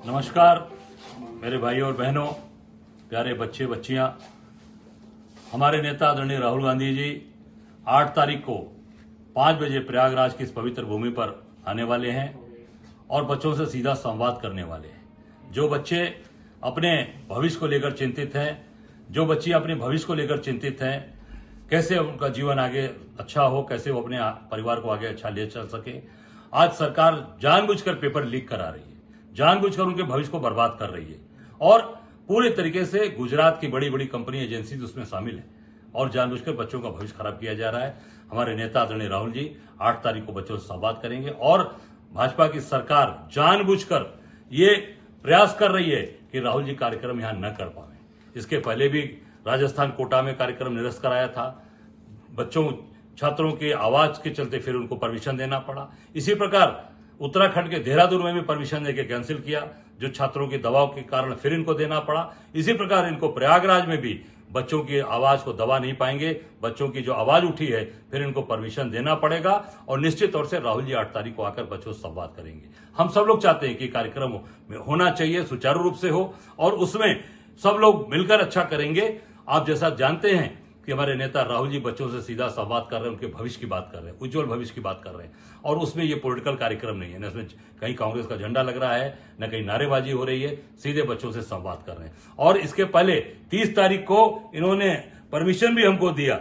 नमस्कार मेरे भाइयों और बहनों, प्यारे बच्चे बच्चियां। हमारे नेता आदरणीय राहुल गांधी जी 8 तारीख को 5 बजे प्रयागराज की इस पवित्र भूमि पर आने वाले हैं और बच्चों से सीधा संवाद करने वाले हैं। जो बच्चे अपने भविष्य को लेकर चिंतित हैं, जो बच्चियां अपने भविष्य को लेकर चिंतित हैं, कैसे उनका जीवन आगे अच्छा हो, कैसे वो अपने परिवार को आगे अच्छा ले चल सके, आज सरकार जानबूझकर पेपर लीक करा रही है, जानबूझकर उनके भविष्य को बर्बाद कर रही है और पूरे तरीके से गुजरात की बड़ी बड़ी कंपनी एजेंसी उसमें शामिल है और जानबूझकर बच्चों का भविष्य खराब किया जा रहा है। हमारे नेता आदरणीय राहुल जी 8 तारीख को बच्चों से संवाद करेंगे और भाजपा की सरकार जानबूझकर ये प्रयास कर रही है कि राहुल जी कार्यक्रम यहां न कर पाए। इसके पहले भी राजस्थान कोटा में कार्यक्रम निरस्त कराया था, बच्चों छात्रों की आवाज के चलते फिर उनको परमिशन देना पड़ा। इसी प्रकार उत्तराखंड के देहरादून में भी परमिशन देके कैंसिल किया, जो छात्रों के दबाव के कारण फिर इनको देना पड़ा। इसी प्रकार इनको प्रयागराज में भी बच्चों की आवाज को दबा नहीं पाएंगे, बच्चों की जो आवाज उठी है फिर इनको परमिशन देना पड़ेगा और निश्चित तौर से राहुल जी 8 तारीख को आकर बच्चों से संवाद करेंगे। हम सब लोग चाहते हैं कि कार्यक्रम में होना चाहिए, सुचारू रूप से हो और उसमें सब लोग मिलकर अच्छा करेंगे। आप जैसा जानते हैं कि हमारे नेता राहुल जी बच्चों से सीधा संवाद कर रहे हैं, उनके भविष्य की बात कर रहे हैं, उज्जवल भविष्य की बात कर रहे हैं और उसमें ये पॉलिटिकल कार्यक्रम नहीं है, न इसमें कहीं कांग्रेस का झंडा लग रहा है, न कहीं नारेबाजी हो रही है, सीधे बच्चों से संवाद कर रहे हैं। और इसके पहले 30 तारीख को इन्होंने परमिशन भी हमको दिया,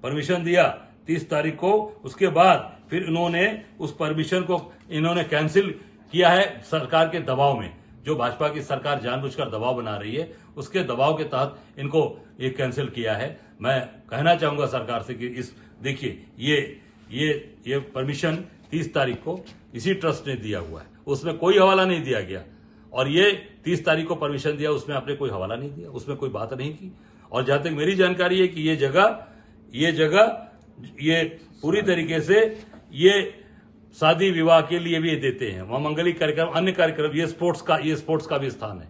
परमिशन दिया 30 तारीख को। उसके बाद फिर इन्होंने उस परमिशन को इन्होंने कैंसिल किया है सरकार के दबाव में। जो भाजपा की सरकार जानबूझकर दबाव बना रही है, उसके दबाव के तहत इनको ये कैंसिल किया है। मैं कहना चाहूंगा सरकार से कि इस देखिए ये परमिशन 30 तारीख को इसी ट्रस्ट ने दिया हुआ है, उसमें कोई हवाला नहीं दिया गया और ये 30 तारीख को परमिशन दिया, उसमें आपने कोई हवाला नहीं दिया, उसमें कोई बात नहीं की। और जहां तक मेरी जानकारी है कि ये जगह ये पूरी तरीके से ये शादी विवाह के लिए भी देते हैं, वहां मंगलिक कार्यक्रम, अन्य कार्यक्रम, ये स्पोर्ट्स का भी स्थान है।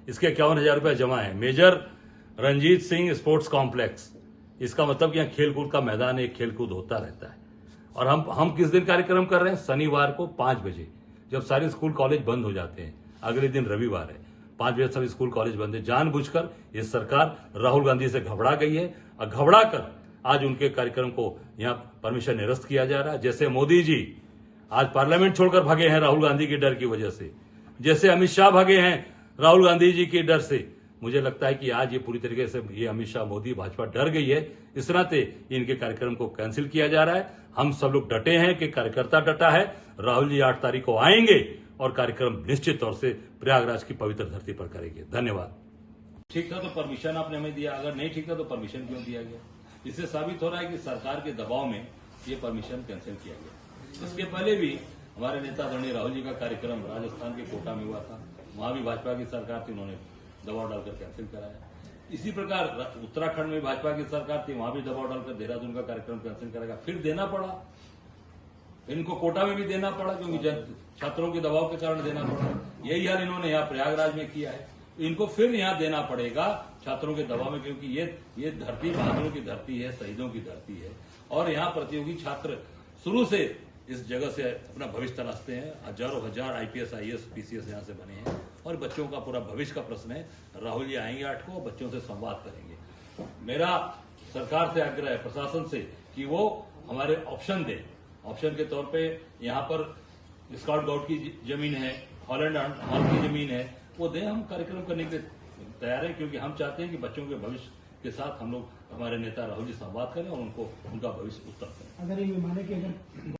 इसके 51,000 रुपये जमा है। Major Ranjit Singh sports complex, इसका मतलब कि यहाँ खेलकूद का मैदान है, खेलकूद होता रहता है। और हम किस दिन कार्यक्रम कर रहे हैं? शनिवार को 5 बजे, जब सारे स्कूल कॉलेज बंद हो जाते हैं। अगले दिन रविवार है, 5 बजे सब स्कूल कॉलेज बंद है। जानबूझकर ये सरकार राहुल गांधी से घबरा गई है और घबरा कर आज उनके कार्यक्रम को यहाँ परमिशन निरस्त किया जा रहा है। जैसे मोदी जी आज पार्लियामेंट छोड़कर भागे हैं राहुल गांधी के डर की वजह से, जैसे अमित शाह भागे हैं राहुल गांधी जी के डर से, मुझे लगता है कि आज ये पूरी तरीके से ये अमित शाह, मोदी, भाजपा डर गई है। इस नाते इनके कार्यक्रम को कैंसिल किया जा रहा है। हम सब लोग डटे हैं कि कार्यकर्ता डटा है, राहुल जी 8 तारीख को आएंगे और कार्यक्रम निश्चित तौर से प्रयागराज की पवित्र धरती पर करेंगे। धन्यवाद। ठीक था तो परमिशन आपने हमें दिया, अगर नहीं ठीक था तो परमिशन क्यों दिया गया? इससे साबित हो रहा है कि सरकार के दबाव में ये परमिशन कैंसिल किया गया। इसके पहले भी हमारे नेता आदरणीय राहुल जी का कार्यक्रम राजस्थान के कोटा में हुआ था, वहां भी भाजपा की सरकार थी, उन्होंने दबाव डालकर कैंसिल कराया। इसी प्रकार उत्तराखंड में भाजपा की सरकार थी, वहां भी दबाव डालकर देहरादून का कार्यक्रम कैंसिल कराएगा। फिर देना पड़ा, इनको कोटा में भी देना पड़ा क्योंकि छात्रों के दबाव के कारण देना पड़ा। यही हाल इन्होंने यहाँ प्रयागराज में किया है, इनको फिर यहाँ देना पड़ेगा छात्रों के दबाव में, क्योंकि ये धरती बहादुरों की धरती है, शहीदों की धरती है और यहाँ प्रतियोगी छात्र शुरू से इस जगह से अपना भविष्य तलाशते हैं। हजारों हजार IPS IAS PCS यहाँ से बने हैं और बच्चों का पूरा भविष्य का प्रश्न है। राहुल जी आएंगे 8 को, बच्चों से संवाद करेंगे। मेरा सरकार से आग्रह है, प्रशासन से, कि वो हमारे ऑप्शन दे। ऑप्शन के तौर पे यहाँ पर स्काउट गाउट की जमीन है, हॉलैंड हॉल की जमीन है, वो दें, हम कार्यक्रम करने के तैयार हैं, क्योंकि हम चाहते हैं कि बच्चों के भविष्य के साथ हम लोग, हमारे नेता राहुल जी संवाद करें और उनको उनका भविष्य उत्तर करें। अगर ये माने कि अगर